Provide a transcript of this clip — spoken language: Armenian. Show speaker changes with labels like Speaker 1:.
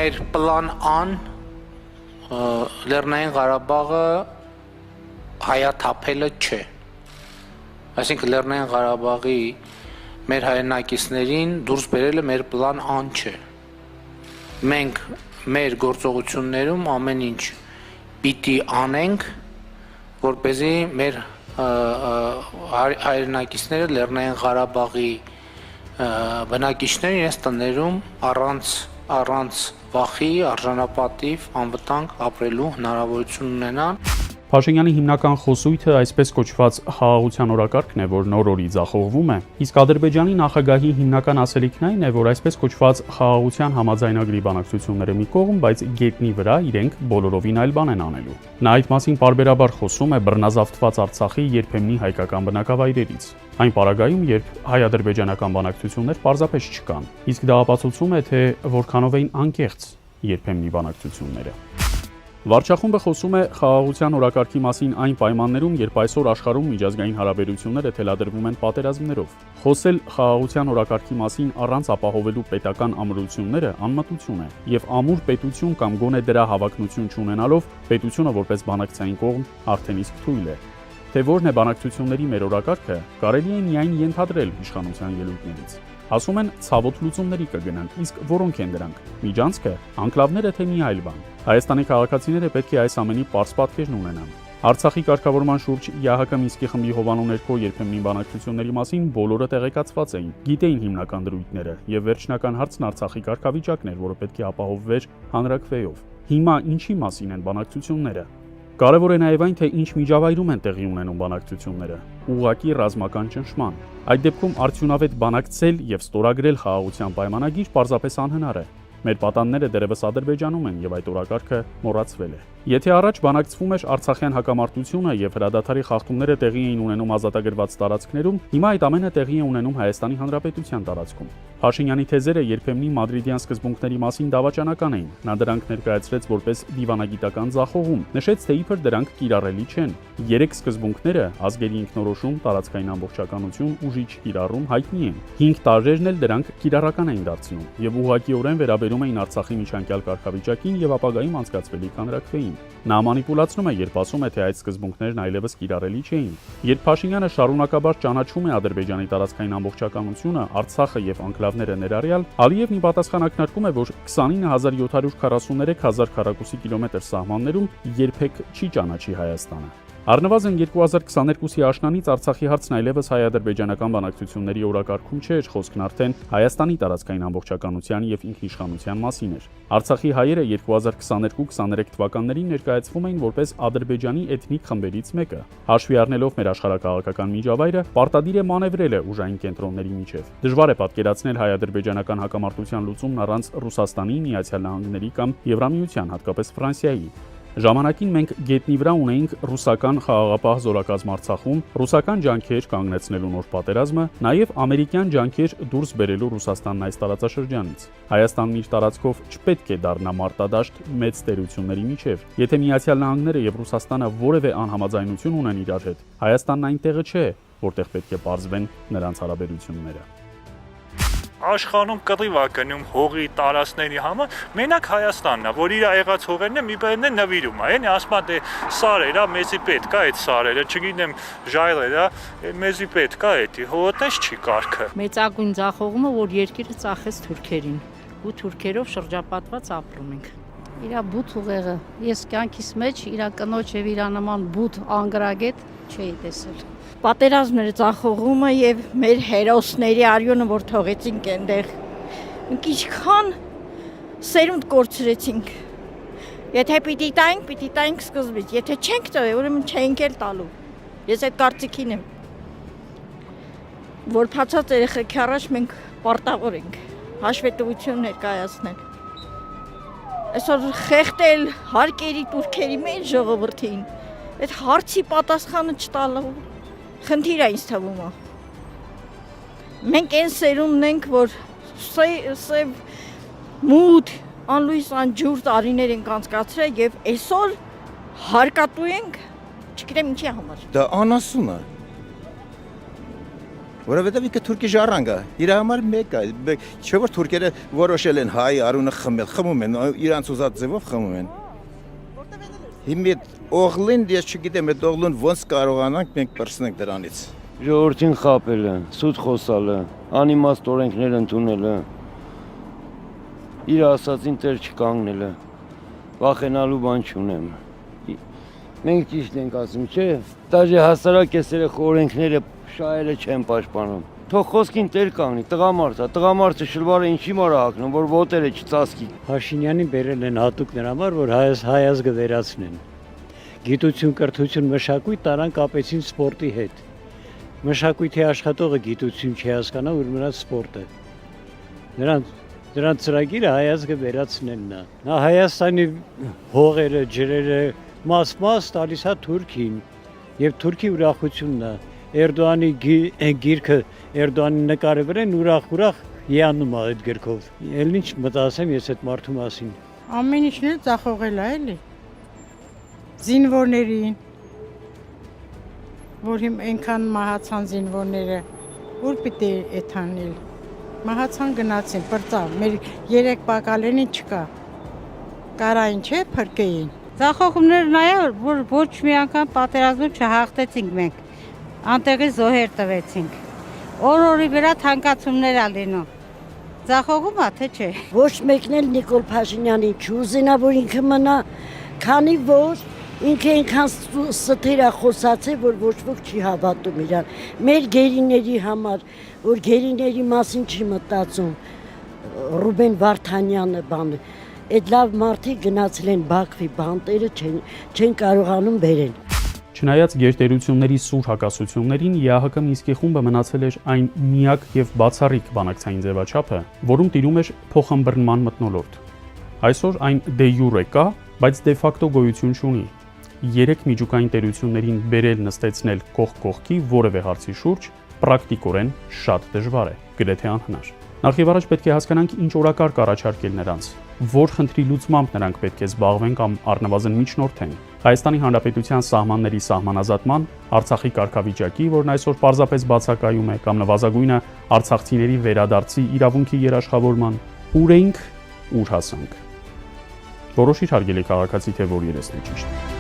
Speaker 1: մեր պլան Ան Լեռնային Ղարաբաղը հայաթափելը չէ։ Այսինքն Լեռնային Ղարաբաղի մեր հայրենակիցներին դուրս բերելը մեր պլան Ան չէ։ Մենք մեր գործողություններում ամեն ինչ պիտի անենք, որպեսզի մեր հայրենակիցները Լեռնային Ղարաբաղի բնակիչները իրենց տներում առանց վախի, արժանապատիվ, անվտանգ ապրելու հնարավորություն ունենան։
Speaker 2: Փաշինյանի հիմնական խոսույթը այսպես կոչված խաղաղության օրակարգն է, որ նոր օրի ձախողվում է, իսկ Ադրբեջանի նախագահի հիմնական ասելիքն այն է, որ այսպես կոչված խաղաղության համաձայնագրի բանակցությունները մի կողմ, բայց գետնի վրա իրենք բոլորովին այլ բան են անելու։ Նա այդ մասին պարբերաբար խոսում է բռնազավթված Արցախի երբեմնի հայկական բնակավայրերից։ Այն պարագայում, երբ հայ-ադրբեջանական բանակցություններ պարզապես չկան, իսկ դա ապացուցում է, թե որքանով էին անկեղծ երբեմնի բանակցությունները։ Վարչախումբը խոսում է խաղաղության օրակարգի մասին այն պայմաններում, երբ այսօր աշխարհում միջազգային հարաբերությունները թելադրվում են պատերազմներով։ Խոսել խաղաղության օրակարգի մասին առանց ապահովելու պետական ամրությունները անմտություն է, եւ ամուր պետություն կամ գոնե դրա հավակնություն չունենալով պետությունը որպես բանակցային կողմ արդեն իսկ թույլ է։ Թե որն է բանակցությունների մեր օրակարգը, կարելի է միայն ենթադրել իշխանության ելույթներից։ Ասում են ցավոտ լուծումների կգնան, իսկ որոնք են դրանք։ Միջանցքը, անկլավները թե մի այլ բան։ Հայաստանի քաղաքացիները պետք է այս ամենի պարզ պատկերն ունենան։ Արցախի կարգավորման շուրջ ՀՀԿ Մինսկի խմբի Հովանու ներքո երբեմնի բանակցությունների մասին բոլորը տեղեկացված էին, գիտեին հիմնական դրույթները, եւ վերջնական հարցն Արցախի կարգավիճակն էր, որը պետք է ապահովվեր հանրակրվեով։ Հիմա ինչի մասին են բանակցությունները։ Կարևոր է նաև այն, թե ինչ միջավայրում են տեղի ունենում բանակցությունները, ուղղակի ռազմական ճնշման։ Այդ դեպքում արդյունավետ բանակցել եւ ստորագրել խաղաղության պայմանագիր պարզապես անհնար է։ Մեր պատանները դեռևս Ադրբեջանում են եւ այդ օրակարգը մոռացվել է։ Եթե առաջ բանակցվում էր Արցախյան հակամարտությունը եւ հրադադարի խախտումները տեղի էին ունենում ազատագրված տարածքներում, հիմա այդ ամենը տեղի է ունենում Հայաստանի Հանրապետության տարածքում։ Փաշինյանի թեզերը երբեմնի մադրիդյան սկզբունքների մասին դավաճանական էին։ Նա դրանք ներկայացրեց որպես դիվանագիտական ձախողում, նշեց, թե իբր դրանք կիրառելի չեն։ Երեք սկզբունքները՝ ազգերի ինքնորոշում, տարածքային ամբողջականություն, ուժի չկիրառում հայտնի են։ 5 տարրերն էլ դրանք կիրառական էին դարձնում եւ ուղղակիորեն վերաբերում էին Արցախի միջանկյալ կարգավիճակին եւ ապագայում անցկացվելիք հանրակրվեին։ Նա մանիպուլացնում է, երբ ասում է, թե այդ սկզբունքներն այլևս կիրառելի չէին։ Երբ Փաշինյանը շարունակաբար ճանաչում է Ադրբեջանի տարածքային ամբողջականությունը, Արցախը եւ անկլավները ներառյալ, Ալիևն ի պատասխան ակնարկում է, որ 29743 քառակուսի կիլոմետր սահմաններում երբեք չի ճանաչի Հայաստանը։ Առնվազն 2022-ի աշնանից Արցախի հարցն այլևս հայ-ադրբեջանական բանակցությունների օրակարգում չէր, խոսքն արդեն Հայաստանի տարածքային ամբողջականության եւ ինքնիշխանության մասին էր։ Արցախի հայերը 2022-23 թվականներին ներկայացվում էին որպես Ադրբեջանի էթնիկ խմբերից մեկը։ Հաշվի առնելով մեր աշխարհակաղակական միջավայրը, պարտադիր է մանևրել է ուժային կենտրոնների միջև։ Դժվար է պատկերացնել հայ-ադրբեջանական հակամարտության լուծումն առանց Ռուսաստանի, Միացյալ Նահանգների կամ Եվրամիության, հատկապես Ֆրանսիայի։ Ժամանակին մենք գետնի վրա ունեինք ռուսական խաղաղապահ զորակազմ Արցախում, ռուսական ջանքեր կանգնեցնելու նոր պատերազմը, նաև ամերիկյան ջանքեր դուրս բերելու Ռուսաստանն այս տարածաշրջանից։ Հայաստանն իր տարածքով չպետք է դառնա մարտադաշտ մեծ տերությունների միջև։ Եթե Միացյալ Նահանգները եւ Ռուսաստանը որևէ անհամաձայնություն ունեն իրար հետ, Հայաստանն այն տեղը չէ, որտեղ պետք է պարզվեն նրանց հարաբերությունները։
Speaker 3: Աշխարհում կռիվ է գնում հողի տարածքների համար, մենակ Հայաստանն է, որ իր եղած հողերն է մի բան է նվիրում, այն ասում է դե սարերը մեզի պետք է այդ սարերը, չգիտեմ ժայռերը, մեզի պետք է էդի, հողոտես չի կարգը։
Speaker 4: Մեծագույն ձախողումը, որ երկիրը ծախեց թուրքերին, ու թուրքերով շրջապատված ապրում ենք։ Իրա բութ ուղեղը, ես կյանքիս մեջ իրա կնոջ եւ իրա նման բութ անգրագետ չէի տեսել։ Պատերազմները ձախողումը եւ մեր հերոսների արյունը, որ թողեցինք այնտեղ, մենք ինչքան սերունդ կորցրեցինք։ Եթե պիտի տայինք սկզբից, եթե չենք տվել, ուրեմն չենք էլ տալու։ Ես այդ կարծիքին եմ։ Որ փածած երեխեքի առաջ մենք պարտավոր ենք հաշվետվություն ներկայացնել։ Այսօր խեղտել հարկերի տուրքերի մեր ժողովրդին, այդ հարցի պատասխանը չտալու խնդիր է ինձ թվում է։ Մենք այն սերունդն ենք, որ սև մութ, անլույս անջուր տարիներ ենք անցկացրել եւ այսօր հարկատու ենք, չգիտեմ ինչի համար։
Speaker 5: Դա անասուն է։ Որովհետև ինքը թուրքի ժառանգ է, իր համար մեկ է, չէ որ թուրքերը որոշել են հայ արունը խմում են, իրանց ուզած ձևով խմում են։ Հիմա օղլին ես չգիտեմ, այդ օղլուն ոնց կարողանանք մենք պրծնենք դրանից։
Speaker 6: Ժողովրդին խապելը, սուտ խոսալը, անիմաստ օրենքներ ընդունելը, իր ասածին տեր չկանգնելը, վախենալու բան չունեմ։ Մենք ճիշտ ենք ասում, չէ՞, դաժե հասարակ այս երեք օրենքները շահերը չեն պաշտպանում։ Թող խոսքին տեր կանգնի, տղամարդը շլվարը ինչի մորա հագնում, որ ոտերը չծածկի։
Speaker 7: Փաշինյանին բերել են հատուկ նրա համար, որ հայ ազգը վերացնեն։ Գիտություն, կրթություն, մշակույթ տարան կապեցին սպորտի հետ։ Մշակույթի աշխատողը գիտություն չի հասկանա, որ մնաց սպորտը։ Նրանց ծրագիրը հայ ազգը վերացնելն է։ Նա Հայաստանի հողերը, ջրերը մաս տալիս է Թուրքին, եւ Թուրքի ուրախությունն է։ Էրդողանի գիրքը Էրդողանի նկարի վրա ուրախ հիանում է այդ գրքով։ Էլ ինչ մտածեմ ես այդ մարդու մասին։
Speaker 8: Ամեն ինչն էլ ծախողել է, էլի։ Զինվորներին, որ հիմ այնքան մահացան զինվորները, որ պիտի էթանել։ Մահացան գնացին, պրծավ, մեր 3 բակալենի չկա։ Կարային չէ, փրկեին։
Speaker 4: Ձախողումներ նայել, որ ոչ մի անգամ պատերազմում չհաղթեցինք մենք։ Անտեղի զոհեր տվեցինք։ Օր-օրի վրա թանկացումներ ա լինում։ Ձախողում է, թե չէ։
Speaker 9: Ոչ մեկն էլ Նիկոլ Փաշինյանին չուզենա, որ ինքը մնա, քանի որ ինքը այնքան ստեր է խոսացել, որ ոչ ոք չի հավատում իրան։ Մեր գերիների համար, որ գերիների մասին չի մտածում, Ռուբեն Վարդանյանը բանը, այդ լավ մարդիկ գնացել են Բաքվի, բանտերը չեն կարողանում բերել։
Speaker 2: Չնայած գերտերությունների սուր հակասություններին, ԵԱՀԿ Մինսկի խումբը մնացել էր այն միակ եւ բացառիկ բանակցային ձևաչափը, որում տիրում էր փոխըմբռնման մթնոլորտ։ Այսօր այն դե յուրե կա, բայց դե ֆակտո գոյություն չունի։ 3 միջուկային տերություններին բերել նստեցնել կողք կողքի որևէ հարցի շուրջ պրակտիկորեն շատ դժվար է, գրեթե անհնար։ Նախ եւ առաջ պետք է հասկանանք ինչ օրակարգ առաջարկել նրանց, որ խնդրի լուծմամբ նրանք պետք է զբաղվեն կամ առնվազն միջնորդեն։ Հայաստանի Հանրապետության սահմանների սահմանազատման, Արցախի կարգավիճակի, որն այսօր պարզապես բացակայում է, կամ նվազագույնը արցախցիների վերադարձի իրավունքի երաշխավորման, ուր էինք, ուր հասանք։ Որոշիր հարգելի քաղաքացի, թե որ երեսն է ճիշտ։